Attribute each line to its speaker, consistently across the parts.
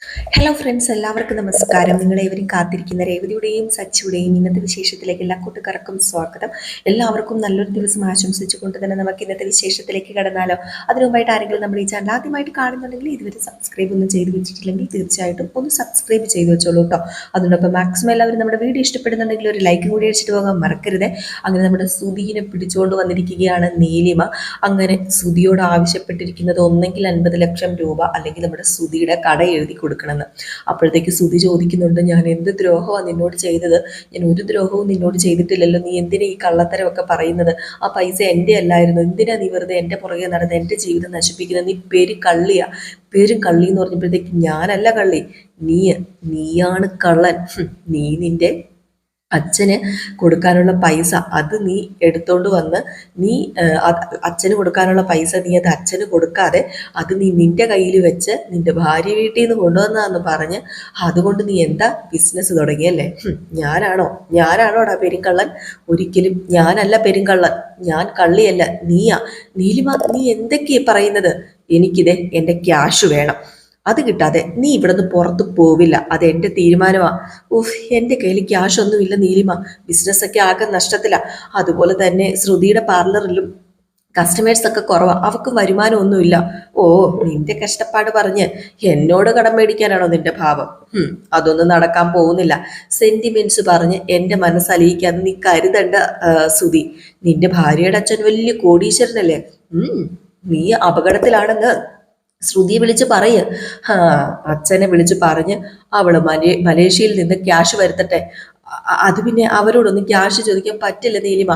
Speaker 1: Hello friends, എല്ലാവർക്കും നമസ്കാരം. നിങ്ങളേവരും കാത്തിരിക്കുന്ന രേവതിയുടെയും സച്ചിയുടെയും ഇന്നത്തെ വിശേഷത്തിലേക്ക് എല്ലാ കൂട്ടുകാർക്കും സ്വാഗതം. എല്ലാവർക്കും നല്ലൊരു ദിവസം ആശംസിച്ചുകൊണ്ട് തന്നെ നമുക്ക് ഇന്നത്തെ വിശേഷത്തിലേക്ക് കടന്നാലോ. അതിനു മുമ്പായിട്ട് ആരെങ്കിലും നമ്മുടെ ഈ ചാനൽ ആദ്യമായിട്ട് കാണുന്നുണ്ടെങ്കിൽ ഇതുവരെ സബ്സ്ക്രൈബ് ഒന്നും ചെയ്ത് വെച്ചിട്ടില്ലെങ്കിൽ തീർച്ചയായിട്ടും ഒന്ന് സബ്സ്ക്രൈബ് ചെയ്ത് വെച്ചോളൂ കേട്ടോ. അതിനൊപ്പം മാക്സിമം എല്ലാവരും നമ്മുടെ വീഡിയോ ഇഷ്ടപ്പെടുന്നുണ്ടെങ്കിൽ ഒരു ലൈക്ക് കൂടി അടിച്ചിട്ട് പോകാൻ മറക്കരുത്. അങ്ങനെ നമ്മുടെ സുധീനെ പിടിച്ചുകൊണ്ട് വന്നിരിക്കുകയാണ് നീലിമ. അങ്ങനെ സുധിയോട് ആവശ്യപ്പെട്ടിരിക്കുന്നത് ഒന്നെങ്കിൽ 50 ലക്ഷം രൂപ അല്ലെങ്കിൽ നമ്മുടെ സുധിയുടെ കട എഴുതി കൊടുക്കണമെന്ന്. അപ്പോഴത്തേക്ക് സുധി ചോദിക്കുന്നുണ്ട്, ഞാൻ എന്ത് ദ്രോഹമാണ് നിന്നോട് ചെയ്തത്? ഞാൻ ഒരു ദ്രോഹവും നിന്നോട് ചെയ്തിട്ടില്ലല്ലോ, നീ എന്തിനാ ഈ കള്ളത്തരമൊക്കെ പറയുന്നത്? ആ പൈസ എൻ്റെ അല്ലായിരുന്നു, എന്തിനാ നീ വെറുതെ എൻ്റെ പുറകെ നടന്ന് എൻ്റെ ജീവിതം നശിപ്പിക്കുന്നത്? നീ പേര് കള്ളിയാ, പേരും കള്ളി എന്ന് പറഞ്ഞപ്പോഴത്തേക്ക് ഞാനല്ല കള്ളി, നീയാണ് കള്ളൻ. നീ നിന്റെ അച്ഛന് കൊടുക്കാനുള്ള പൈസ അത് നീ എടുത്തോണ്ട് വന്ന് അച്ഛന് കൊടുക്കാനുള്ള പൈസ നീ അത് അച്ഛന് കൊടുക്കാതെ അത് നീ നിന്റെ കയ്യിൽ വെച്ച് നിന്റെ ഭാര്യ വീട്ടിൽ നിന്ന് കൊണ്ടുവന്നാന്ന് പറഞ്ഞ് അതുകൊണ്ട് നീ എന്താ ബിസിനസ് തുടങ്ങിയല്ലേ? ഞാനാണോടാ പെരുങ്കള്ളൻ? ഒരിക്കലും ഞാനല്ല പെരുങ്കള്ളൻ, ഞാൻ കള്ളിയല്ല, നീയാ. നീലിമ, നീ എന്തൊക്കെയാ പറയുന്നത്? എനിക്കിതേ എൻ്റെ ക്യാഷ് വേണം, അത് കിട്ടാതെ നീ ഇവിടുന്ന് പുറത്തു പോവില്ല, അത് എൻ്റെ തീരുമാനമാണ്. എൻ്റെ കയ്യിൽ ക്യാഷ് ഒന്നുമില്ല നീലിമ, ബിസിനസ്സൊക്കെ ആകെ നഷ്ടത്തില. അതുപോലെ തന്നെ ശ്രുതിയുടെ പാർലറിലും കസ്റ്റമേഴ്സ് ഒക്കെ കുറവാ, അവർക്ക് വരുമാനം ഒന്നുമില്ല. ഓ, നിന്റെ കഷ്ടപ്പാട് പറഞ്ഞ് എന്നോട് കടം മേടിക്കാനാണോ നിന്റെ ഭാവം? അതൊന്നും നടക്കാൻ പോകുന്നില്ല. സെന്റിമെന്റ്സ് പറഞ്ഞ് എൻ്റെ മനസ്സലിയിക്കാതെ നീ കരുതണ്ട സുധി. നിന്റെ ഭാര്യയുടെ അച്ഛൻ വലിയ കോടീശ്വരനല്ലേ? നീ അപകടത്തിലാണെന്ന് ശ്രുതിയെ വിളിച്ച് പറയ്. അച്ഛനെ വിളിച്ച് പറഞ്ഞ് അവള് മലേഷ്യയിൽ നിന്ന് ക്യാഷ് വരുത്തട്ടെ. അത് പിന്നെ അവരോടൊന്നും ക്യാഷ് ചോദിക്കാൻ പറ്റില്ല നീലിമ.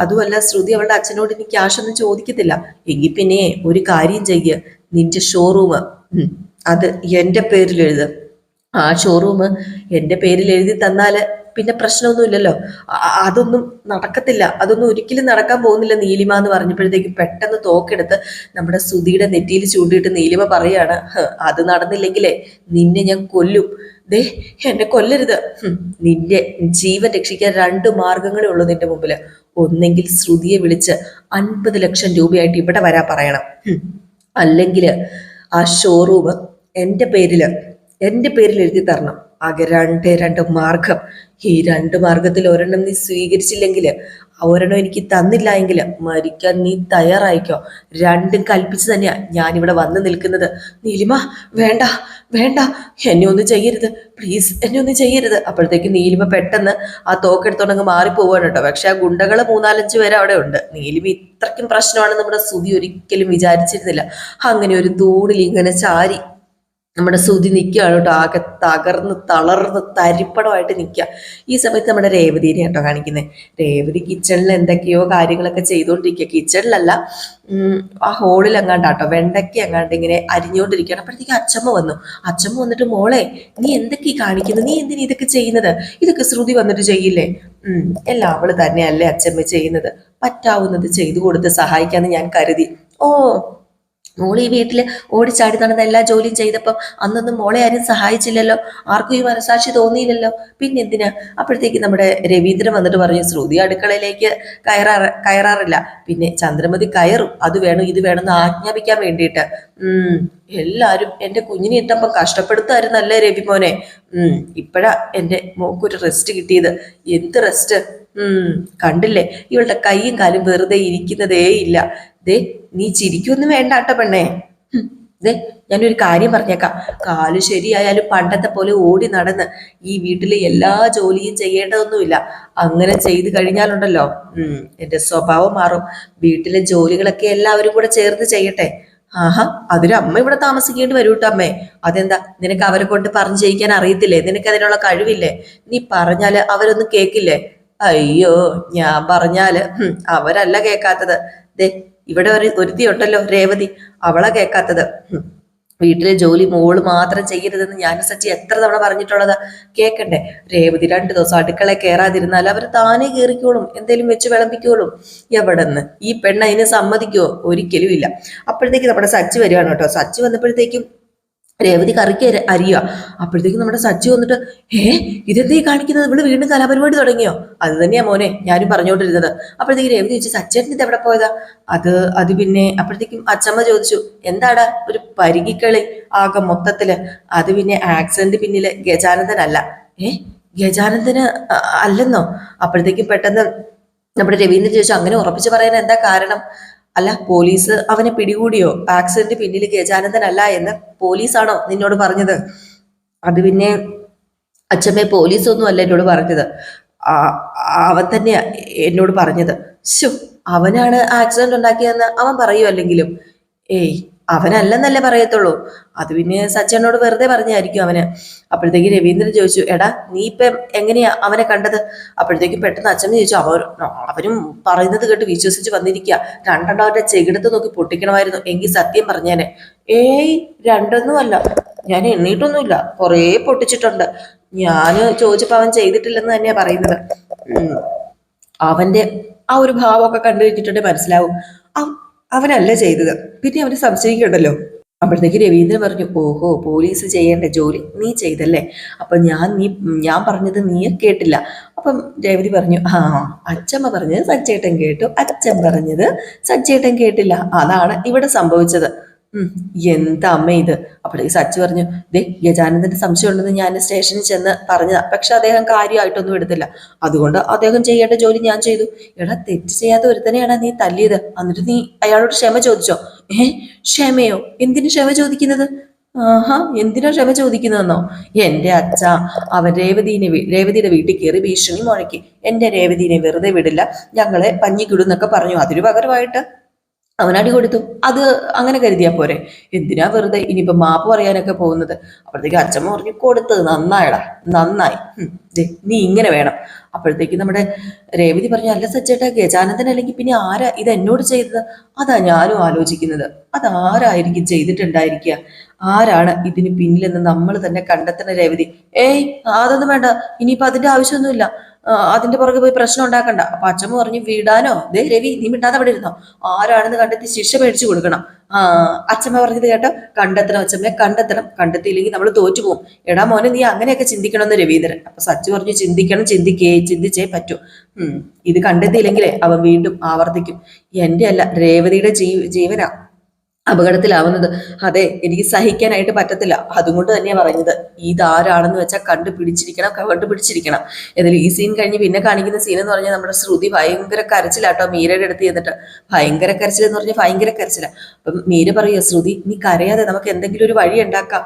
Speaker 1: അതുമല്ല, ശ്രുതി അവളുടെ അച്ഛനോട് ഇനി ക്യാഷ് ഒന്നും ചോദിക്കത്തില്ല. എങ്കിൽ പിന്നെ ഒരു കാര്യം ചെയ്യ്, നിന്റെ ഷോറൂം അത് എൻ്റെ പേരിൽ എഴുത്. ആ ഷോറൂം എൻ്റെ പേരിൽ എഴുതി തന്നാല് പിന്നെ പ്രശ്നമൊന്നുമില്ലല്ലോ. അതൊന്നും നടക്കത്തില്ല, അതൊന്നും ഒരിക്കലും നടക്കാൻ പോകുന്നില്ല നീലിമ എന്ന് പറഞ്ഞപ്പോഴത്തേക്ക് പെട്ടെന്ന് തോക്കെടുത്ത് നമ്മുടെ സുധിയുടെ നെറ്റിയിൽ ചൂണ്ടിയിട്ട് നീലിമ പറയാണ്, അത് നടന്നില്ലെങ്കിലേ നിന്നെ ഞാൻ കൊല്ലും. ദേ, എന്നെ കൊല്ലരുത്. നിന്റെ ജീവൻ രക്ഷിക്കാൻ 2 മാർഗങ്ങളേ ഉള്ളൂ നിന്റെ മുമ്പില്. ഒന്നെങ്കിൽ ശ്രുതിയെ വിളിച്ച് 50 ലക്ഷം രൂപയായിട്ട് ഇവിടെ വരാൻ പറയണം, അല്ലെങ്കിൽ ആ ഷോറൂം എൻ്റെ പേരിൽ എഴുതി തരണം. ആകെ രണ്ട് മാർഗം. ഈ 2 മാർഗത്തിൽ ഒരെണ്ണം നീ സ്വീകരിച്ചില്ലെങ്കിൽ, ഒരെണ്ണം എനിക്ക് തന്നില്ല എങ്കിൽ മരിക്കാൻ നീ തയ്യാറായിക്കോ. 2ഉം കൽപ്പിച്ച് തന്നെയാ ഞാനിവിടെ വന്ന് നിൽക്കുന്നത്. നീലിമ, വേണ്ട വേണ്ട, എന്നെ ഒന്നും ചെയ്യരുത്, പ്ലീസ്, എന്നെ ഒന്നും ചെയ്യരുത്. അപ്പോഴത്തേക്ക് നീലിമ പെട്ടെന്ന് ആ തോക്കെടുത്തോണ്ടങ്ങ് മാറിപ്പോവാണ് കേട്ടോ. പക്ഷെ ആ ഗുണ്ടകള് 3-4-5 പേര് അവിടെ ഉണ്ട്. നീലിമ ഇത്രയ്ക്കും പ്രശ്നമാണ് നമ്മുടെ സുധി ഒരിക്കലും വിചാരിച്ചിരുന്നില്ല. അങ്ങനെ ഒരു തൂണിൽ ഇങ്ങനെ ചാരി നമ്മുടെ സുധി നിൽക്കുകയാണ് കേട്ടോ, ആകെ തകർന്ന് തളർന്ന് തരിപ്പടമായിട്ട് നിൽക്കുക. ഈ സമയത്ത് നമ്മുടെ രേവതിനെ കേട്ടോ കാണിക്കുന്നത്. രേവതി കിച്ചണിൽ എന്തൊക്കെയോ കാര്യങ്ങളൊക്കെ ചെയ്തുകൊണ്ടിരിക്കുക. കിച്ചണിലല്ല, ആ ഹോളിൽ എങ്ങാണ്ടാട്ടോ വെണ്ടയ്ക്ക് എങ്ങാണ്ട് ഇങ്ങനെ അരിഞ്ഞുകൊണ്ടിരിക്കുകയാണ്. അപ്പോഴത്തേക്ക് അച്ഛമ്മ വന്നിട്ട്, മോളെ നീ എന്തൊക്കെയാ കാണിക്കുന്നത്? നീ എന്തിനാ ഇതൊക്കെ ചെയ്യുന്നത്? ഇതൊക്കെ ശ്രുതി വന്നിട്ട് ചെയ്യില്ലേ? എല്ലാം അവള് തന്നെയല്ലേ അച്ഛമ്മ ചെയ്യുന്നത്. പറ്റാവുന്നത് ചെയ്തു കൊടുത്ത് സഹായിക്കാന്ന് ഞാൻ കരുതി. ഓ, മോള് ഈ വീട്ടില് ഓടിച്ചാടി നടന്ന എല്ലാ ജോലിയും ചെയ്തപ്പം അന്നൊന്നും മോളെ ആരും സഹായിച്ചില്ലല്ലോ, ആർക്കും ഈ മനസാക്ഷി തോന്നിയില്ലല്ലോ, പിന്നെന്തിനാ? അപ്പോഴത്തേക്ക് നമ്മുടെ രവീന്ദ്രൻ വന്നിട്ട് പറഞ്ഞു, ശ്രുതി അടുക്കളയിലേക്ക് കയറാറില്ല, പിന്നെ ചന്ദ്രമതി കയറും, അത് വേണം ഇത് വേണം എന്ന് ആജ്ഞാപിക്കാൻ വേണ്ടിയിട്ട്. എല്ലാരും എൻ്റെ കുഞ്ഞിനെ ഇട്ടപ്പം കഷ്ടപ്പെടുത്തായിരുന്നല്ലേ രവിമോനെ? ഇപ്പഴാ എൻ്റെ മോക്കൊരു റെസ്റ്റ് കിട്ടിയത്. എന്ത് റെസ്റ്റ്? കണ്ടില്ലേ, ഇവളുടെ കൈയും കാലും വെറുതെ ഇരിക്കുന്നതേ ഇല്ല. ദേ, നീ ചിരിക്കൊന്നും വേണ്ടാട്ടോ പെണ്ണേ. ദേ, ഞാനൊരു കാര്യം പറഞ്ഞേക്കാം, കാല് ശരിയായാലും പണ്ടത്തെ പോലെ ഓടി നടന്ന് ഈ വീട്ടിലെ എല്ലാ ജോലിയും ചെയ്യേണ്ടതൊന്നുമില്ല. അങ്ങനെ ചെയ്തു കഴിഞ്ഞാലുണ്ടല്ലോ എന്റെ സ്വഭാവം മാറും. വീട്ടിലെ ജോലികളൊക്കെ എല്ലാവരും കൂടെ ചേർന്ന് ചെയ്യട്ടെ. ആഹാ, അതിന് അമ്മ ഇവിടെ താമസിക്കേണ്ടി വരൂ കേട്ടോ അമ്മേ. അതെന്താ, നിനക്ക് അവരെ കൊണ്ട് പറഞ്ഞു ചെയ്യിക്കാൻ അറിയത്തില്ലേ? നിനക്ക് അതിനുള്ള കഴിവില്ലേ? നീ പറഞ്ഞാല് അവരൊന്നും കേക്കില്ലേ? അയ്യോ, ഞാൻ പറഞ്ഞാല് അവരല്ല കേക്കാത്തത്. ദേ, ഇവിടെ ഒരുത്തിയുണ്ടല്ലോ രേവതി, അവളാ കേക്കാത്തത്. വീട്ടിലെ ജോലി മോള് മാത്രം ചെയ്യരുതെന്ന് ഞാൻ സച്ചി എത്ര തവണ പറഞ്ഞിട്ടുള്ളതാ, കേക്കണ്ടേ? രേവതി 2 ദിവസം അടുക്കള കയറാതിരുന്നാൽ അവർ താനേ കയറിക്കോളും, എന്തേലും വെച്ച് വിളമ്പിക്കോളും. എവിടെന്ന് ഈ പെണ്ണ് അതിന് സമ്മതിക്കുവോ? ഒരിക്കലും ഇല്ല. അപ്പോഴത്തേക്ക് നമ്മുടെ സച്ചി വരികയാണ് കേട്ടോ. സച്ചി വന്നപ്പോഴത്തേക്കും രേവതി കറിക്ക് അരിയുക. അപ്പോഴത്തേക്കും നമ്മുടെ സച്ചി വന്നിട്ട്, ഇതെന്തീ കാണിക്കുന്നത്, ഇവള് വീണ്ടും കലാപരിപാടി തുടങ്ങിയോ? അത് തന്നെയാ മോനെ ഞാനും പറഞ്ഞുകൊണ്ടിരുന്നത്. അപ്പോഴത്തേക്ക് രേവതി ചോദിച്ചു, സച്ചേട്ടൻ ഇത് എവിടെ പോയതാ? അത് അത് പിന്നെ അപ്പോഴത്തേക്കും അച്ചമ്മ ചോദിച്ചു, എന്താടാ ഒരു പരികിക്കളി ആകെ മൊത്തത്തില്? അത് പിന്നെ ആക്സിഡന്റ് പിന്നില് ഗജാനന്ദനല്ല. ഗജാനന്ദന് അല്ലെന്നോ? അപ്പോഴത്തേക്കും പെട്ടെന്ന് നമ്മുടെ രവീന്ദ്രൻ ചോദിച്ചു, അങ്ങനെ ഉറപ്പിച്ച് പറയാൻ എന്താ കാരണം? അല്ല, പോലീസ് അവനെ പിടികൂടിയോ? ആക്സിഡന്റ് പിന്നിൽ ഗജാനന്ദനല്ല എന്ന് പോലീസാണോ നിന്നോട് പറഞ്ഞത്? അത് പിന്നെ അച്ഛമ്മേ, പോലീസൊന്നും അല്ല എന്നോട് പറഞ്ഞത്, അവൻ തന്നെയാ എന്നോട് പറഞ്ഞത്. ശോ, അവനാണ് ആക്സിഡന്റ് ഉണ്ടാക്കിയതെന്ന് അവൻ പറയൂ അല്ലെങ്കിലും. ഏയ്, അവനല്ലെന്നല്ലേ പറയത്തുള്ളൂ. അത് പിന്നെ സച്ചനോട് വെറുതെ പറഞ്ഞായിരിക്കും അവന്. അപ്പോഴത്തേക്ക് രവീന്ദ്രൻ ചോദിച്ചു, എടാ നീ ഇപ്പം എങ്ങനെയാ അവനെ കണ്ടത്? അപ്പോഴത്തേക്ക് പെട്ടെന്ന് അച്ഛൻ ചോദിച്ചു, അവനും പറയുന്നത് കേട്ട് വിശ്വസിച്ച് വന്നിരിക്കുക. രണ്ടെണ്ണം അവരുടെ ചെകിടത്ത് നോക്കി പൊട്ടിക്കണമായിരുന്നു എങ്കിൽ സത്യം പറഞ്ഞേനെ. ഏയ്, രണ്ടൊന്നുമല്ല, ഞാൻ എണ്ണീട്ടൊന്നുമില്ല, കുറേ പൊട്ടിച്ചിട്ടുണ്ട്. ഞാന് ചോദിച്ചപ്പോ അവൻ ചെയ്തിട്ടില്ലെന്ന് തന്നെയാ പറയുന്നത്. അവന്റെ ആ ഒരു ഭാവമൊക്കെ കണ്ടു വെച്ചിട്ടുണ്ടെങ്കിൽ മനസ്സിലാവും അവനല്ല ചെയ്തത്. പിന്നെ അവന് സംശയിക്കണ്ടല്ലോ. അപ്പോഴത്തേക്ക് രവീന്ദ്രൻ പറഞ്ഞു, ഓഹോ, പോലീസ് ചെയ്യേണ്ട ജോലി നീ ചെയ്തല്ലേ? അപ്പൊ ഞാൻ പറഞ്ഞത് നീ കേട്ടില്ല. അപ്പം രേവതി പറഞ്ഞു, അച്ഛമ്മ പറഞ്ഞത് സച്ചേട്ടൻ കേട്ടു, അച്ഛൻ പറഞ്ഞത് സച്ചേട്ടൻ കേട്ടില്ല, അതാണ് ഇവിടെ സംഭവിച്ചത്. എന്താ അമ്മ ഇത്? അപ്പോഴേക്ക് സച്ചി പറഞ്ഞു, ദേ ഗജാനന്ദന്റെ സംശയം ഉണ്ടെന്ന് ഞാൻ സ്റ്റേഷനിൽ ചെന്ന് പറഞ്ഞതാ, പക്ഷെ അദ്ദേഹം കാര്യമായിട്ടൊന്നും എടുത്തില്ല, അതുകൊണ്ട് അദ്ദേഹം ചെയ്യേണ്ട ജോലി ഞാൻ ചെയ്തു. എടാ, തെറ്റ് ചെയ്യാത്ത ഒരുത്തനെയാണ് നീ തല്ലിയത്, എന്നിട്ട് നീ അയാളോട് ക്ഷമ ചോദിച്ചോ? ക്ഷമയോ? എന്തിനു ക്ഷമ ചോദിക്കുന്നത്? എന്തിനാ ക്ഷമ ചോദിക്കുന്നതെന്നോ? എന്റെ അച്ഛ, അവൻ രേവതിയുടെ വീട്ടിൽ കയറി ഭീഷണി മുഴക്കി, എന്റെ രേവതിനെ വെറുതെ വിടില്ല, ഞങ്ങളെ പഞ്ഞിക്കിടുന്നൊക്കെ പറഞ്ഞു. അതിന് പകരമായിട്ട് അവനടി കൊടുത്തു. അത് അങ്ങനെ കരുതിയാ പോരെ? എന്തിനാ വെറുതെ ഇനിയിപ്പോ മാപ്പ് പറയാനൊക്കെ പോകുന്നത്? അപ്പോഴത്തേക്ക് അച്ഛമ്മ പറഞ്ഞു, കൊടുത്തത് നന്നായടാ, നന്നായി, നീ ഇങ്ങനെ വേണം. അപ്പോഴത്തേക്ക് നമ്മുടെ രേവതി പറഞ്ഞു, അല്ല സച്ചേട്ടാ, ഗജാനന്ദൻ അല്ലെങ്കിൽ പിന്നെ ആരാ ഇത് എന്നോട് ചെയ്തത്? അതാ ഞാനും ആലോചിക്കുന്നത്. അതാരായിരിക്കും ചെയ്തിട്ടുണ്ടായിരിക്കുക? ആരാണ് ഇതിന് പിന്നിലെന്ന് നമ്മൾ തന്നെ കണ്ടെത്തണ രേവതി. അതൊന്നും വേണ്ട, ഇനിയിപ്പോ അതിന്റെ ആവശ്യമൊന്നുമില്ല, അതിന്റെ പുറകെ പോയി പ്രശ്നം ഉണ്ടാക്കണ്ട. അപ്പൊ അച്ഛമ്മ പറഞ്ഞു, വിടാനോ? ദേ രവി, നീ മിണ്ടാതെ അവിടെ ഇരുന്നോ, ആരാണെന്ന് കണ്ടെത്തി ശിക്ഷ മേടിച്ചു കൊടുക്കണം. അച്ഛമ്മ പറഞ്ഞത് കേട്ടോ, കണ്ടെത്തണം അച്ഛമ്മയെ, കണ്ടെത്തണം, കണ്ടെത്തിയില്ലെങ്കിൽ നമ്മൾ തോറ്റുപോകും. എടാ മോനെ, നീ അങ്ങനെയൊക്കെ ചിന്തിക്കണമെന്ന് രവീന്ദ്രൻ. അപ്പൊ സച്ചു പറഞ്ഞു, ചിന്തിക്കണം, ചിന്തിച്ചേ പറ്റൂ. ഇത് കണ്ടെത്തിയില്ലെങ്കിലേ അവൻ വീണ്ടും ആവർത്തിക്കും. എന്റെ അല്ല, രേവതിയുടെ ജീവനാ അപകടത്തിലാവുന്നത്. അതെ, എനിക്ക് സഹിക്കാനായിട്ട് പറ്റത്തില്ല. അതുകൊണ്ട് തന്നെയാ പറഞ്ഞത്, ഇതാരാണെന്ന് വെച്ചാൽ കണ്ടുപിടിച്ചിരിക്കണം. ഏതായാലും ഈ സീൻ കഴിഞ്ഞ് പിന്നെ കാണിക്കുന്ന സീൻ എന്ന് പറഞ്ഞാൽ നമ്മുടെ ശ്രുതി ഭയങ്കര കരച്ചിലാട്ടോ മീരയുടെ അടുത്ത് ചെന്നിട്ട്. ഭയങ്കര കരച്ചിൽ എന്ന് പറഞ്ഞാൽ ഭയങ്കര കരച്ചില. അപ്പം മീര പറയുക, ശ്രുതി നീ കരയാതെ, നമുക്ക് എന്തെങ്കിലും ഒരു വഴി ഉണ്ടാക്കാം.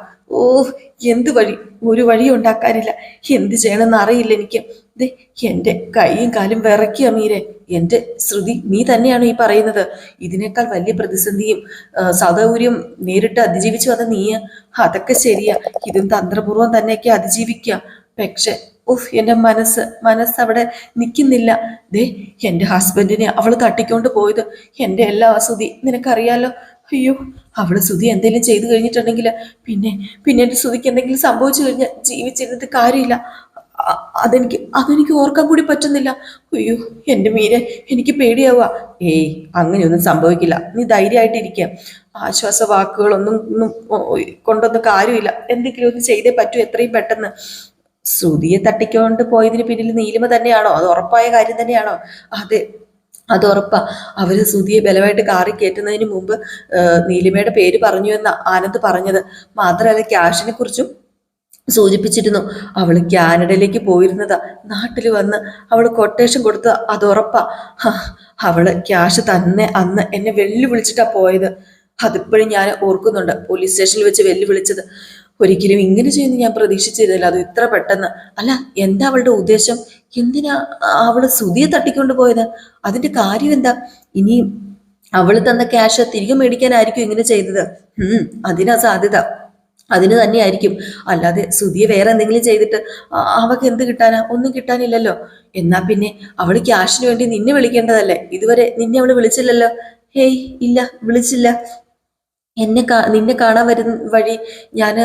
Speaker 1: എന്ത് വഴി? ഒരു വഴി ഉണ്ടാക്കാനില്ല, എന്ത് ചെയ്യണമെന്ന് അറിയില്ല എനിക്ക്. എന്റെ കൈയും കാലും വിറയ്ക്കുക മീരെ. എന്റെ ശ്രുതി, നീ തന്നെയാണ് ഈ പറയുന്നത്. ഇതിനേക്കാൾ വലിയ പ്രതിസന്ധിയും സൗകര്യം നേരിട്ട് അതിജീവിച്ചു വന്ന നീ, അതൊക്കെ ശരിയാ, ഇതും തന്ത്രപൂർവ്വം തന്നെയൊക്കെ അതിജീവിക്കുക. പക്ഷെ എന്റെ മനസ്സ് അവിടെ നിൽക്കുന്നില്ല. എന്റെ ഹസ്ബൻഡിനെ അവള് തട്ടിക്കൊണ്ട് പോയത് എന്റെ എല്ലാ ശ്രുതി നിനക്കറിയാലോ. അയ്യോ, അവള് ശ്രുതി എന്തെങ്കിലും ചെയ്തു കഴിഞ്ഞിട്ടുണ്ടെങ്കിൽ പിന്നെ എന്റെ ശ്രുതിക്ക് എന്തെങ്കിലും സംഭവിച്ചു കഴിഞ്ഞാൽ ജീവിച്ചിരുന്നിട്ട് കാര്യമില്ല. അതെനിക്ക് ഓർക്കാൻ കൂടി പറ്റുന്നില്ല. അയ്യോ എന്റെ മീരെ, എനിക്ക് പേടിയാവുക. അങ്ങനെയൊന്നും സംഭവിക്കില്ല, നീ ധൈര്യമായിട്ടിരിക്കുക. ആശ്വാസ വാക്കുകളൊന്നും കൊണ്ടൊന്നും കാര്യമില്ല. എന്തെങ്കിലും ഒന്ന് ചെയ്തേ പറ്റൂ എത്രയും പെട്ടെന്ന്. ശ്രുതിയെ തട്ടിക്കൊണ്ട് പോയതിന് പിന്നിൽ നീലിമ തന്നെയാണോ? അത് ഉറപ്പായ കാര്യം തന്നെയാണോ? അതെ, അത് ഉറപ്പാ. അവര് ശ്രുതിയെ ബലമായിട്ട് കാറി കയറ്റുന്നതിന് മുമ്പ് നീലിമയുടെ പേര് പറഞ്ഞു എന്ന് ആനന്ദ് പറഞ്ഞത്. മാത്രമല്ല, ക്യാഷിനെ കുറിച്ചും സൂചിപ്പിച്ചിരുന്നു. അവള് കാനഡയിലേക്ക് പോയിരുന്നതാ. നാട്ടിൽ വന്ന് അവള് കൊട്ടേഷൻ കൊടുത്ത, അത് ഉറപ്പാ. അവള് ക്യാഷ് തന്നെ അന്ന് എന്നെ വെല്ലുവിളിച്ചിട്ടാ പോയത്. അതിപ്പോഴും ഞാൻ ഓർക്കുന്നുണ്ട്, പോലീസ് സ്റ്റേഷനിൽ വെച്ച് വെല്ലുവിളിച്ചത്. ഒരിക്കലും ഇങ്ങനെ ചെയ്യുന്ന ഞാൻ പ്രതീക്ഷിച്ചിരുന്നില്ല, അത് ഇത്ര പെട്ടെന്ന്. അല്ല, എന്താ അവളുടെ ഉദ്ദേശം? എന്തിനാ അവള് ശ്രുതിയെ തട്ടിക്കൊണ്ട് പോയത്? അതിന്റെ കാര്യം എന്താ? ഇനി അവള് തന്ന ക്യാഷ് തിരികെ മേടിക്കാനായിരിക്കും ഇങ്ങനെ ചെയ്തത്. അതിനാ സാധ്യത, അതിന് തന്നെയായിരിക്കും. അല്ലാതെ ശ്രുതിയെ വേറെ എന്തെങ്കിലും ചെയ്തിട്ട് അവക്ക് എന്ത് കിട്ടാനാ? ഒന്നും കിട്ടാനില്ലല്ലോ. എന്നാ പിന്നെ അവള് ക്യാഷിന് വേണ്ടി നിന്നെ വിളിക്കേണ്ടതല്ലേ? ഇതുവരെ നിന്നെ അവള് വിളിച്ചില്ലല്ലോ. ഇല്ല, വിളിച്ചില്ല. നിന്നെ കാണാൻ വരുന്ന വഴി ഞാന്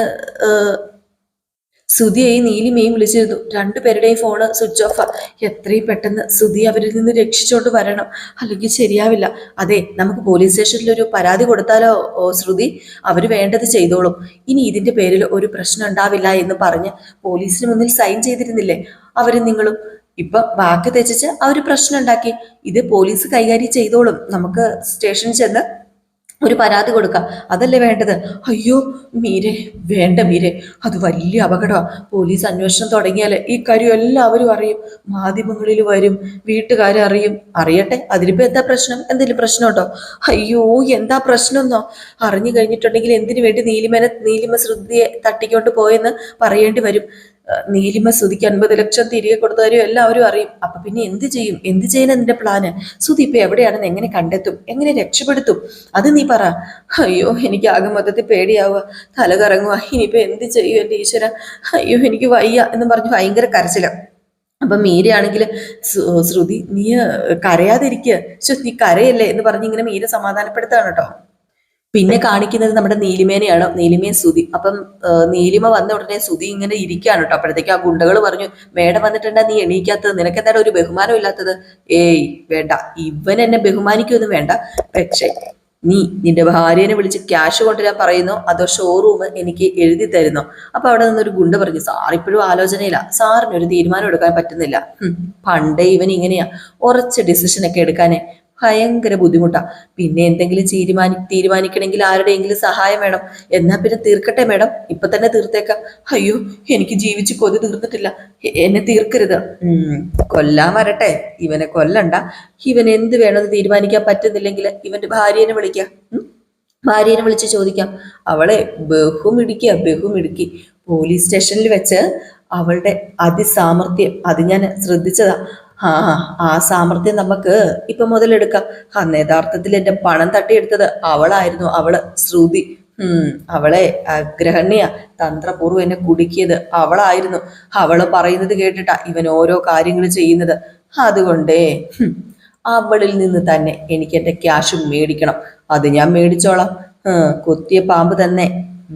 Speaker 1: സുധിയെയും നീലിമയും വിളിച്ചിരുന്നു. രണ്ടുപേരുടെയും ഫോണ് സ്വിച്ച് ഓഫാ. എത്രയും പെട്ടെന്ന് സുധി അവരിൽ നിന്ന് രക്ഷിച്ചോണ്ട് വരണം, അല്ലെങ്കിൽ ശരിയാവില്ല. അതെ, നമുക്ക് പോലീസ് സ്റ്റേഷനിൽ ഒരു പരാതി കൊടുത്താലോ ശ്രുതി? അവര് വേണ്ടത് ചെയ്തോളും. ഇനി ഇതിന്റെ പേരിൽ ഒരു പ്രശ്നം ഉണ്ടാവില്ല എന്ന് പറഞ്ഞ് പോലീസിന് മുന്നിൽ സൈൻ ചെയ്തിരുന്നില്ലേ അവരും നിങ്ങളും? ഇപ്പൊ വാക്ക് തെറ്റിച്ച് അവര് പ്രശ്നം ഉണ്ടാക്കി. ഇത് പോലീസ് കൈകാര്യം ചെയ്തോളും. നമുക്ക് സ്റ്റേഷനിൽ ചെന്ന് ഒരു പരാതി കൊടുക്കാം, അതല്ലേ വേണ്ടത്? അയ്യോ മീരെ, വേണ്ട മീരെ, അത് വലിയ അപകടമാണ്. പോലീസ് അന്വേഷണം തുടങ്ങിയാൽ ഈ കാര്യം എല്ലാവരും അറിയും, മാധ്യമങ്ങളിൽ വരും, വീട്ടുകാരറിയും. അറിയട്ടെ, അതിലിപ്പോ എന്താ പ്രശ്നം? എന്തെങ്കിലും പ്രശ്നമുണ്ടോ? അയ്യോ എന്താ പ്രശ്നം എന്നോ? അറിഞ്ഞു കഴിഞ്ഞിട്ടുണ്ടെങ്കിൽ എന്തിനു വേണ്ടി നീലിമ ശ്രുതിയെ തട്ടിക്കൊണ്ട് പോയെന്ന് പറയേണ്ടി വരും. നീലിമ ശ്രുതിക്ക് 50 ലക്ഷം തിരികെ കൊടുത്ത കാര്യം എല്ലാവരും അറിയും. അപ്പൊ പിന്നെ എന്ത് ചെയ്യും? എന്ത് ചെയ്യാൻ നിന്റെ പ്ലാന്? ശ്രുതി ഇപ്പൊ എവിടെയാണെന്ന് എങ്ങനെ കണ്ടെത്തും? എങ്ങനെ രക്ഷപ്പെടുത്തും? അത് നീ പറ. അയ്യോ എനിക്ക് ആകെ മൊത്തത്തിൽ പേടിയാവുക, തല കറങ്ങുക. ഇനിയിപ്പോ എന്ത് ചെയ്യും എന്റെ ഈശ്വര? അയ്യോ എനിക്ക് വയ്യ എന്ന് പറഞ്ഞ് ഭയങ്കര കരച്ചില. അപ്പൊ മീരയാണെങ്കിൽ ശ്രുതി നീ കരയാതിരിക്കുക, നീ കരയല്ലേ എന്ന് പറഞ്ഞ് ഇങ്ങനെ മീര സമാധാനപ്പെടുത്താണ് കേട്ടോ. പിന്നെ കാണിക്കുന്നത് നമ്മുടെ നീലിമേനെയാണ്, നീലിമയും സുധി. അപ്പം നീലിമ വന്ന ഉടനെ സുധി ഇങ്ങനെ ഇരിക്കുകയാണ് കേട്ടോ. അപ്പോഴത്തേക്ക് ആ ഗുണ്ടകൾ പറഞ്ഞു, മേഡം വന്നിട്ടുണ്ടാ നീ എണീക്കാത്തത്? നിനക്ക് എന്താണ് ഒരു ബഹുമാനം ഇല്ലാത്തത്? ഏയ് വേണ്ട, ഇവൻ എന്നെ ബഹുമാനിക്കൊന്നും വേണ്ട. പക്ഷേ നീ നിന്റെ ഭാര്യനെ വിളിച്ച് ക്യാഷ് കൊണ്ടുവരാൻ പറയുന്നോ അതോ ഷോറൂം എനിക്ക് എഴുതി തരുന്നോ? അപ്പൊ അവിടെ നിന്നൊരു ഗുണ്ട പറഞ്ഞു, സാർ ഇപ്പോഴും ആലോചനയില്ല, സാറിന് ഒരു തീരുമാനം എടുക്കാൻ പറ്റുന്നില്ല. പണ്ടേ ഇവൻ ഇങ്ങനെയാ, ഉറച്ച ഡിസിഷൻ ഒക്കെ എടുക്കാനേ ഭയങ്കര ബുദ്ധിമുട്ടാ. പിന്നെ എന്തെങ്കിലും തീരുമാനിക്കണമെങ്കിൽ ആരുടെയെങ്കിലും സഹായം വേണം. എന്നാ പിന്നെ തീർക്കട്ടെ മേഡം, ഇപ്പൊ തന്നെ തീർത്തേക്കാം. അയ്യോ എനിക്ക് ജീവിച്ച് കൊതി തീർന്നിട്ടില്ല, എന്നെ തീർക്കരുത്. കൊല്ലാൻ വരട്ടെ, ഇവനെ കൊല്ലണ്ട. ഇവൻ എന്ത് വേണമെന്ന് തീരുമാനിക്കാൻ പറ്റുന്നില്ലെങ്കിൽ ഇവന്റെ ഭാര്യനെ വിളിക്കാം, ഭാര്യനെ വിളിച്ച് ചോദിക്കാം. അവളെ ബഹുമിടുക്കി. പോലീസ് സ്റ്റേഷനിൽ വെച്ച് അവളുടെ അതിസാമർത്ഥ്യം അത് ഞാൻ ശ്രദ്ധിച്ചതാ. ആ സാമർത്ഥ്യം നമുക്ക് ഇപ്പൊ മുതലെടുക്കാം. യഥാർത്ഥത്തിൽ എന്റെ പണം തട്ടിയെടുത്തത് അവളായിരുന്നു, അവള് ശ്രുതി. അവളെ അഗ്രഹണ്യ തന്ത്രപൂർവ്വം എന്നെ കുടുക്കിയത് അവളായിരുന്നു. അവള് പറയുന്നത് കേട്ടിട്ടാ ഇവൻ ഓരോ കാര്യങ്ങൾ ചെയ്യുന്നത്. അതുകൊണ്ടേ അവളിൽ നിന്ന് തന്നെ എനിക്ക് എന്റെ ക്യാഷ് മേടിക്കണം. അത് ഞാൻ മേടിച്ചോളാം. കൊത്തിയ പാമ്പ് തന്നെ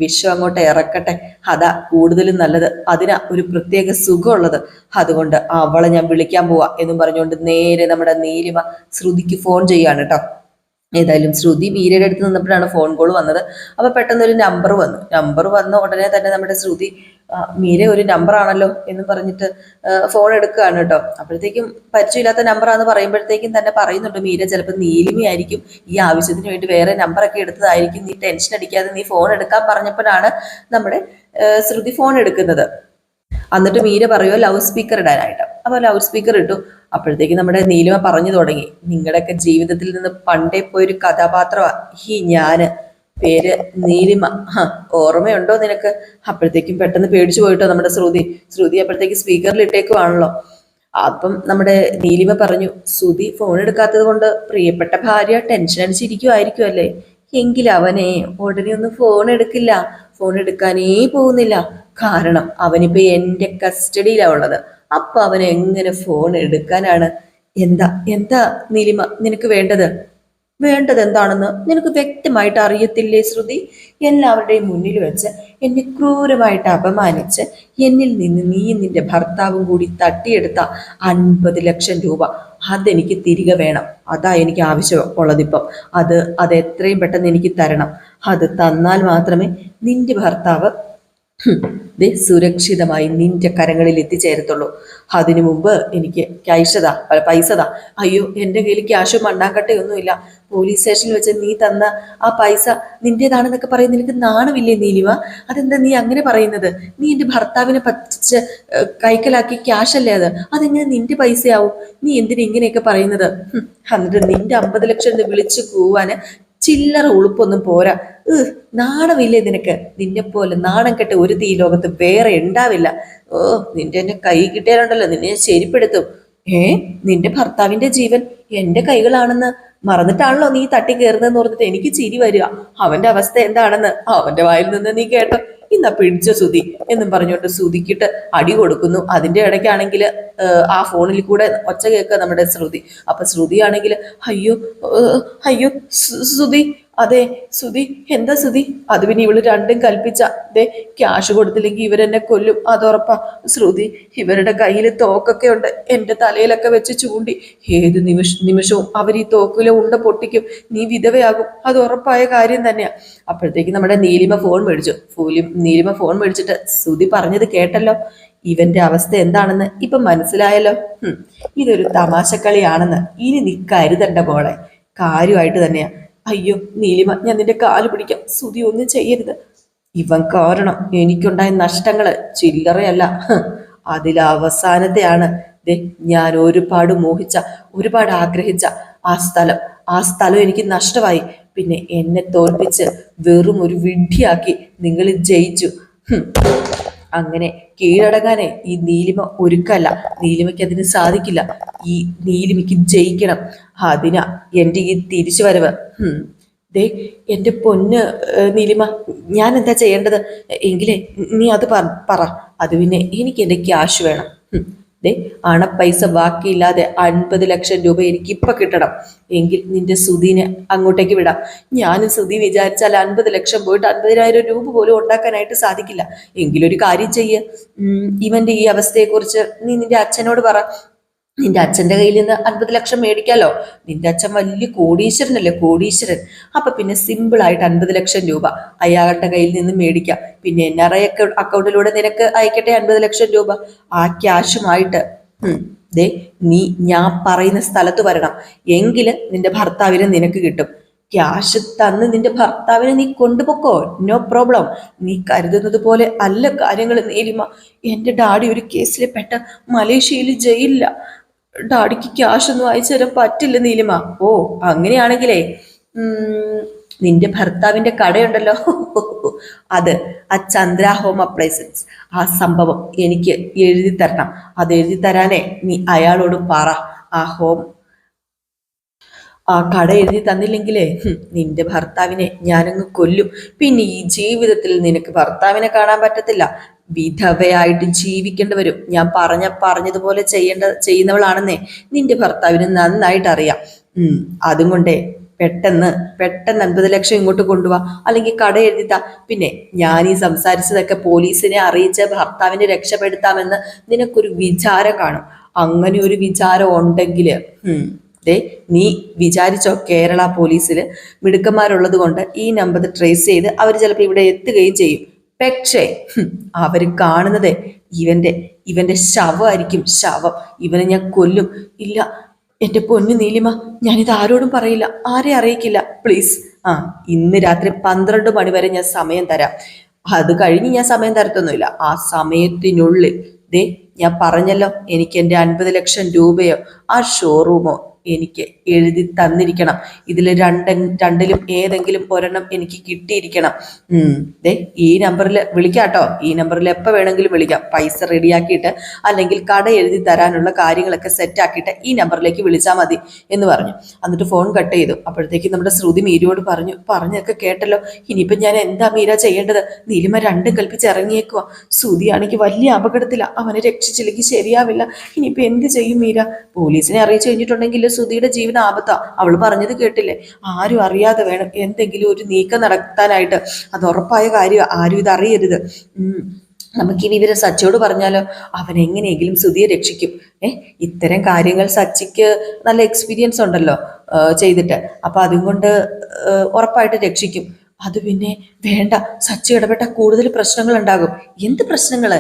Speaker 1: വിഷം അങ്ങോട്ട് ഇറക്കട്ടെ, അതാ കൂടുതലും നല്ലത്. അതിനാ ഒരു പ്രത്യേക സുഖമുള്ളത്. അതുകൊണ്ട് അവളെ ഞാൻ വിളിക്കാൻ പോവാ എന്നും പറഞ്ഞുകൊണ്ട് നേരെ നമ്മുടെ നീലിമ ശ്രുതിക്ക് ഫോൺ ചെയ്യാണ് കേട്ടോ. ഏതായാലും ശ്രുതി മീരയുടെ അടുത്ത് നിന്നപ്പോഴാണ് ഫോൺ കോൾ വന്നത്. അപ്പൊ പെട്ടെന്ന് ഒരു നമ്പർ വന്ന ഉടനെ തന്നെ നമ്മുടെ ശ്രുതി, മീര ഒരു നമ്പർ ആണല്ലോ എന്ന് പറഞ്ഞിട്ട് ഫോൺ എടുക്കുകയാണ് കേട്ടോ. അപ്പോഴത്തേക്കും പരിചയമില്ലാത്ത നമ്പറാന്ന് പറയുമ്പോഴത്തേക്കും തന്നെ പറയുന്നുണ്ട് മീര ചിലപ്പോൾ നീലിമയായിരിക്കും ഈ ആവശ്യത്തിന് വേണ്ടി വേറെ നമ്പറൊക്കെ എടുത്തതായിരിക്കും, നീ ടെൻഷൻ അടിക്കാതെ നീ ഫോൺ എടുക്കാൻ പറഞ്ഞപ്പോഴാണ് നമ്മുടെ ശ്രുതി ഫോൺ എടുക്കുന്നത്. എന്നിട്ട് മീര പറയുമോ ലൗഡ് സ്പീക്കർ ഇടാനായിട്ട്. അപ്പൊ ലൗഡ് സ്പീക്കർ ഇട്ടു. അപ്പോഴത്തേക്ക് നമ്മുടെ നീലിമ പറഞ്ഞു തുടങ്ങി, നിങ്ങളുടെയൊക്കെ ജീവിതത്തിൽ നിന്ന് പണ്ടേ പോയൊരു കഥാപാത്രമാണ് ഈ ഞാന്, പേര് നീലിമ, ഓർമ്മയുണ്ടോ നിനക്ക്? അപ്പോഴത്തേക്കും പെട്ടെന്ന് പേടിച്ചു പോയിട്ടോ നമ്മുടെ ശ്രുതി അപ്പോഴത്തേക്ക് സ്പീക്കറിൽ ഇട്ടേക്കുവാണല്ലോ. അപ്പം നമ്മുടെ നീലിമ പറഞ്ഞു, ശ്രുതി ഫോൺ എടുക്കാത്തത് കൊണ്ട് പ്രിയപ്പെട്ട ഭാര്യ ടെൻഷൻ അടിച്ചിരിക്കുമായിരിക്കും അല്ലേ? എങ്കിൽ അവനെ ഉടനെ ഒന്നും ഫോൺ എടുക്കില്ല, ഫോൺ എടുക്കാനേ പോകുന്നില്ല. കാരണം അവനിപ്പോ എന്റെ കസ്റ്റഡിയിലാ ഉള്ളത്. അപ്പൊ അവൻ എങ്ങനെ ഫോൺ എടുക്കാനാണ്? എന്താ എന്താ നീലിമ നിനക്ക് വേണ്ടത് എന്താണെന്ന് നിനക്ക് വ്യക്തമായിട്ട് അറിയത്തില്ലേ ശ്രുതി? എല്ലാവരുടെയും മുന്നിൽ വെച്ച് എന്നെ ക്രൂരമായിട്ട് അപമാനിച്ച് എന്നിൽ നിന്ന് നീ നിന്റെ ഭർത്താവും കൂടി തട്ടിയെടുത്ത 50 ലക്ഷം രൂപ അതെനിക്ക് തിരികെ വേണം. അതാ എനിക്ക് ആവശ്യമുള്ളതിപ്പം. അത് എത്രയും പെട്ടെന്ന് എനിക്ക് തരണം. അത് തന്നാൽ മാത്രമേ നിന്റെ ഭർത്താവ് സുരക്ഷിതമായി നിന്റെ കരങ്ങളിൽ എത്തിച്ചേരത്തുള്ളൂ. അതിനു മുമ്പ് എനിക്ക് പൈസതാ. അയ്യോ എൻ്റെ കയ്യിൽ ക്യാഷോ മണ്ണാങ്കട്ടയൊന്നുമില്ല. പോലീസ് സ്റ്റേഷനിൽ വെച്ച് നീ തന്ന ആ പൈസ നിന്റേതാണെന്നൊക്കെ പറയുന്നത് നിനക്ക് നാണമില്ലേ നീലിമ? അതെന്താ നീ അങ്ങനെ പറയുന്നത്? നീ എൻ്റെ ഭർത്താവിനെ പറ്റിച്ച് കൈക്കലാക്കി ക്യാഷ് അല്ലേ അതെങ്ങനെ നിന്റെ പൈസയാവും? നീ എന്തിനാ ഇങ്ങനെയൊക്കെ പറയുന്നത്? എന്നിട്ട് നിന്റെ 50 ലക്ഷം വിളിച്ചു കൂവാന് ചില്ലറ ഉളുപ്പൊന്നും പോരാ. നാണമില്ലേ നിനക്ക്? നിന്നെ പോലെ നാണം കെട്ട ഒരു തീ ലോകത്ത് വേറെ ഉണ്ടാവില്ല. നിന്റെ എന്നെ കൈ കിട്ടിയാലുണ്ടല്ലോ നിന്നെ ശരിപ്പെടുത്തും. നിന്റെ ഭർത്താവിന്റെ ജീവൻ എന്റെ കൈകളാണെന്ന് മറന്നിട്ടാണല്ലോ നീ തട്ടി കയറുന്നതെന്ന് ഓർത്തിട്ട് എനിക്ക് ചിരി വരിക. അവന്റെ അവസ്ഥ എന്താണെന്ന് അവന്റെ വായിൽ നിന്ന് നീ കേട്ടോ. ഇന്നാ പിടിച്ച ശ്രുതി എന്നും പറഞ്ഞുകൊണ്ട് ശ്രുതിക്കിട്ട് അടി കൊടുക്കുന്നു. അതിന്റെ ഇടയ്ക്കാണെങ്കിൽ ആ ഫോണിൽ കൂടെ ഒച്ച കേൾക്കുക നമ്മുടെ ശ്രുതി. അപ്പൊ ശ്രുതിയാണെങ്കിൽ അയ്യോ ശ്രുതി
Speaker 2: അതെ സുധി, എന്താ സുധി? അത് പിന്നെ ഇവള് രണ്ടും കൽപ്പിച്ച ദേ ക്യാഷ് കൊടുത്തില്ലെങ്കിൽ ഇവരെന്നെ കൊല്ലും, അതുറപ്പാ. ശ്രുതി, ഇവരുടെ കയ്യിൽ തോക്കൊക്കെ ഉണ്ട്, എന്റെ തലയിലൊക്കെ വെച്ച് ചൂണ്ടി. ഏത് നിമിഷവും അവർ ഈ തോക്കിലെ ഉണ്ട പൊട്ടിക്കും, നീ വിധവയാകും, അത് ഉറപ്പായ കാര്യം തന്നെയാ. അപ്പോഴത്തേക്ക് നമ്മുടെ നീലിമ ഫോൺ മേടിച്ചു. നീലിമ ഫോൺ മേടിച്ചിട്ട് ശ്രുതി പറഞ്ഞത് കേട്ടല്ലോ. ഇവന്റെ അവസ്ഥ എന്താണെന്ന് ഇപ്പൊ മനസ്സിലായല്ലോ. ഇതൊരു തമാശക്കളിയാണെന്ന് ഇനി നീ കരുതണ്ട മോളെ, കാര്യമായിട്ട് തന്നെയാ. അയ്യോ നീലിമ, ഞാൻ നിന്റെ കാല് പിടിക്കാം, ശ്രുതി ഒന്നും ചെയ്യരുത്. ഇവൻ കാരണം എനിക്കുണ്ടായ നഷ്ടങ്ങള് ചില്ലറയല്ല. അതിലവസാനത്തെയാണ് ദേ ഞാൻ ഒരുപാട് മോഹിച്ച, ഒരുപാട് ആഗ്രഹിച്ച ആ സ്ഥലം എനിക്ക് നഷ്ടമായി. പിന്നെ എന്നെ തോൽപ്പിച്ച് വെറും ഒരു വിഡ്ഢിയാക്കി നിങ്ങൾ ജയിച്ചു. അങ്ങനെ കീഴടങ്ങാനേ ഈ നീലിമ ഒരുക്കല്ല. നീലിമയ്ക്ക് അതിന് സാധിക്കില്ല. ഈ നീലിമയ്ക്ക് ജയിക്കണം. അതിനാ എൻ്റെ ഈ തിരിച്ചു വരവ്. ദേ എൻ്റെ പൊന്ന് നീലിമ, ഞാൻ എന്താ ചെയ്യേണ്ടത്? എങ്കിലേ നീ അത് പറ. അത് പിന്നെ എനിക്ക് എൻ്റെ ക്യാഷ് വേണം. ദേ പൈസ ബാക്കിയില്ലാതെ 50 ലക്ഷം രൂപ എനിക്ക് ഇപ്പൊ കിട്ടണം. എങ്കിൽ നിന്റെ സുധീനെ അങ്ങോട്ടേക്ക് വിടാം. ഞാനും സുധി വിചാരിച്ചാൽ 50 ലക്ഷം പോയിട്ട് 50,000 രൂപ പോലും ഉണ്ടാക്കാനായിട്ട് സാധിക്കില്ല. എങ്കിലൊരു കാര്യം ചെയ്യ്, ഇവന്റെ ഈ അവസ്ഥയെക്കുറിച്ച് നീ നിന്റെ അച്ഛനോട് പറ. നിന്റെ അച്ഛന്റെ കയ്യിൽ നിന്ന് 50 ലക്ഷം മേടിക്കാലോ. നിന്റെ അച്ഛൻ വലിയ കോടീശ്വരനല്ലേ, കോടീശ്വരൻ. അപ്പൊ പിന്നെ സിമ്പിൾ ആയിട്ട് 50 ലക്ഷം രൂപ അയാളുടെ കയ്യിൽ നിന്ന് മേടിക്കാം. പിന്നെ NRI അക്കൗണ്ടിലൂടെ നിനക്ക് അയക്കട്ടെ 50 ലക്ഷം രൂപ. ആ ക്യാഷുമായിട്ട് ദേ നീ ഞാൻ പറയുന്ന സ്ഥലത്ത് വരണം. എങ്കില് നിന്റെ ഭർത്താവിനെ നിനക്ക് കിട്ടും. ക്യാഷ് തന്ന് നിന്റെ ഭർത്താവിനെ നീ കൊണ്ടുപോക്കോ, നോ പ്രോബ്ലം. നീ കരുതുന്നത് പോലെ അല്ല കാര്യങ്ങൾ നീലിമ. എന്റെ ഡാഡി ഒരു കേസിൽ പെട്ട മലേഷ്യയിൽ ജയിലില്ല. ഡാഡിക്ക് ക്യാഷ് ഒന്നും അയച്ചു തരാൻ പറ്റില്ല നീലിമ. ഓ അങ്ങനെയാണെങ്കിലേ നിന്റെ ഭർത്താവിന്റെ കടയുണ്ടല്ലോ, അത് ആ ചന്ദ്ര ഹോം അപ്ലയൻസസ്, ആ സംഭവം എനിക്ക് എഴുതി തരണം. അത് എഴുതി തരാനേ നീ അയാളോട് പറ. ആ കട എഴുതി തന്നില്ലെങ്കിലേ നിന്റെ ഭർത്താവിനെ ഞാനങ്ങ് കൊല്ലും. പിന്നെ ഈ ജീവിതത്തിൽ നിനക്ക് ഭർത്താവിനെ കാണാൻ പറ്റത്തില്ല, വിധവയായിട്ട് ജീവിക്കേണ്ടി വരും. ഞാൻ പറഞ്ഞതുപോലെ ചെയ്യുന്നവളാണെന്നേ നിന്റെ ഭർത്താവിന് നന്നായിട്ട് അറിയാം. അതും കൊണ്ടേ പെട്ടെന്ന് 50 ലക്ഷം ഇങ്ങോട്ട് കൊണ്ടുപോവാ, അല്ലെങ്കിൽ കട എഴുതിത്താ. പിന്നെ ഞാൻ ഈ സംസാരിച്ചതൊക്കെ പോലീസിനെ അറിയിച്ച് ഭർത്താവിനെ രക്ഷപ്പെടുത്താമെന്ന് നിനക്കൊരു വിചാരം കാണും. അങ്ങനെ ഒരു വിചാരം ഉണ്ടെങ്കില് നീ വിചാരിച്ചോ, കേരള പോലീസിൽ മിടുക്കന്മാരുള്ളത് കൊണ്ട് ഈ നമ്പർ ട്രേസ് ചെയ്ത് അവർ ചിലപ്പോൾ ഇവിടെ എത്തുകയും ചെയ്യും. പക്ഷേ അവർ കാണുന്നത് ഇവന്റെ ശവമായിരിക്കും, ശവം. ഇവനെ ഞാൻ കൊല്ലും. ഇല്ല എന്റെ പൊന്നു നീലിമ, ഞാനിത് ആരോടും പറയില്ല, ആരെ അറിയിക്കില്ല, പ്ലീസ്. ഇന്ന് രാത്രി 12 മണി വരെ ഞാൻ സമയം തരാം. അത് കഴിഞ്ഞ് ഞാൻ സമയം തരത്തൊന്നുമില്ല. ആ സമയത്തിനുള്ളിൽ ഞാൻ പറഞ്ഞല്ലോ, എനിക്ക് എൻ്റെ 50 ലക്ഷം രൂപയോ ആ ഷോറൂമോ എനിക്ക് എഴുതി തന്നിരിക്കണം. ഇതിൽ രണ്ടിലും ഏതെങ്കിലും ഒരെണ്ണം എനിക്ക് കിട്ടിയിരിക്കണം. ഈ നമ്പറിൽ വിളിക്കാട്ടോ. ഈ നമ്പറിൽ എപ്പോൾ വേണമെങ്കിലും വിളിക്കാം. പൈസ റെഡിയാക്കിയിട്ട് അല്ലെങ്കിൽ കട എഴുതി തരാനുള്ള കാര്യങ്ങളൊക്കെ സെറ്റാക്കിയിട്ട് ഈ നമ്പറിലേക്ക് വിളിച്ചാൽ മതി എന്ന് പറഞ്ഞു. എന്നിട്ട് ഫോൺ കട്ട് ചെയ്തു. അപ്പോഴത്തേക്ക് നമ്മുടെ ശ്രുതി മീരയോട് പറഞ്ഞൊക്കെ കേട്ടല്ലോ. ഇനിയിപ്പം ഞാൻ എന്താ മീര ചെയ്യേണ്ടത്? നീലിമ രണ്ടും കൽപ്പിച്ച് ഇറങ്ങിയേക്കുക. ശ്രുതിയാണെങ്കിൽ വലിയ അപകടത്തില, അവനെ രക്ഷിച്ചില്ലെങ്കിൽ ശരിയാവില്ല. ഇനിയിപ്പോൾ എന്ത് ചെയ്യും മീര? പോലീസിനെ അറിയിച്ചു കഴിഞ്ഞിട്ടുണ്ടെങ്കിൽ ശ്രുതിയുടെ ജീവൻ ആപത്താ. അവൾ പറഞ്ഞത് കേട്ടില്ലേ? ആരും അറിയാതെ വേണം എന്തെങ്കിലും ഒരു നീക്കം നടത്താനായിട്ട്. അത് ഉറപ്പായ കാര്യം, ആരും ഇത് അറിയരുത്. നമുക്ക് ഈ വിവരം സച്ചിയോട് പറഞ്ഞാലോ? അവൻ എങ്ങനെയെങ്കിലും ശ്രുതിയെ രക്ഷിക്കും. ഇത്തരം കാര്യങ്ങൾ സച്ചിക്ക് നല്ല എക്സ്പീരിയൻസ് ഉണ്ടല്ലോ ചെയ്തിട്ട്. അപ്പൊ അതുകൊണ്ട് ഉറപ്പായിട്ട് രക്ഷിക്കും. അത് പിന്നെ വേണ്ട, സച്ചി ഇടപെട്ട കൂടുതൽ പ്രശ്നങ്ങൾ ഉണ്ടാകും. എന്ത് പ്രശ്നങ്ങൾ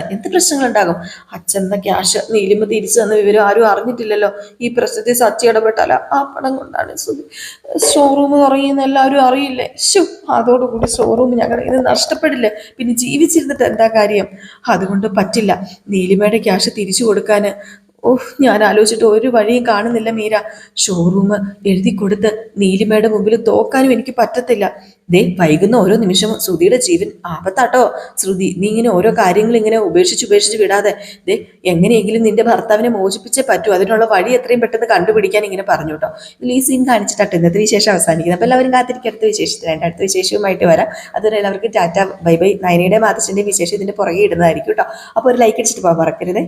Speaker 2: ഉണ്ടാകും? അച്ഛൻ്റെ ക്യാഷ് നീലിമ തിരിച്ചു തന്ന വിവരം ആരും അറിഞ്ഞിട്ടില്ലല്ലോ. ഈ പ്രശ്നത്തിൽ സച്ചി ഇടപെട്ടാല ആ പണം കൊണ്ടാണ് ഷോറൂം തുടങ്ങിയെന്ന് എല്ലാവരും അറിയില്ലേ? അതോടുകൂടി ഷോറൂം ഞങ്ങളുടെ ഇത് നഷ്ടപ്പെടില്ലേ? പിന്നെ ജീവിച്ചിരുന്നിട്ട് എന്താ കാര്യം? അതുകൊണ്ട് പറ്റില്ല. നീലിമയുടെ ക്യാഷ് തിരിച്ചു കൊടുക്കാൻ ഞാൻ ആലോചിച്ചിട്ട് ഒരു വഴിയും കാണുന്നില്ല മീര. ഷോറൂം എഴുതി കൊടുത്ത് നീലിമയുടെ മുമ്പിൽ തോക്കാനും എനിക്ക് പറ്റത്തില്ല. വൈകുന്ന ഓരോ നിമിഷവും ശ്രുതിയുടെ ജീവൻ ആപത്താട്ടോ. ശ്രുതി, നീ ഇങ്ങനെ ഓരോ കാര്യങ്ങൾ ഇങ്ങനെ ഉപേക്ഷിച്ച് വിടാതെ എങ്ങനെയെങ്കിലും നിന്റെ ഭർത്താവിനെ മോചിപ്പിച്ചേ പറ്റൂ. അതിനുള്ള വഴി എത്രയും പെട്ടെന്ന് കണ്ടുപിടിക്കാൻ ഇങ്ങനെ പറഞ്ഞു കേട്ടോ. ഇതിൽ ഈ സീൻ കാണിച്ചിട്ടാട്ടോ ഇന്നത്തെ വിശേഷം അവസാനിക്കുന്നത്. അപ്പോൾ എല്ലാവരും കാത്തിരിക്കും അടുത്ത വിശേഷത്തിന്. അടുത്ത വിശേഷവുമായിട്ട് വരാം. അതുവരെ എല്ലാവർക്കും ടാറ്റ ബൈ ബൈ. നയനയുടെ മാതൃശ്ശിന്റെ വിശേഷം ഇതിന്റെ പുറകെ ഇടുന്നതായിരിക്കും കേട്ടോ. അപ്പോൾ ഒരു ലൈക്ക് അടിച്ചിട്ട് പോകാൻ മറക്കരുതേ.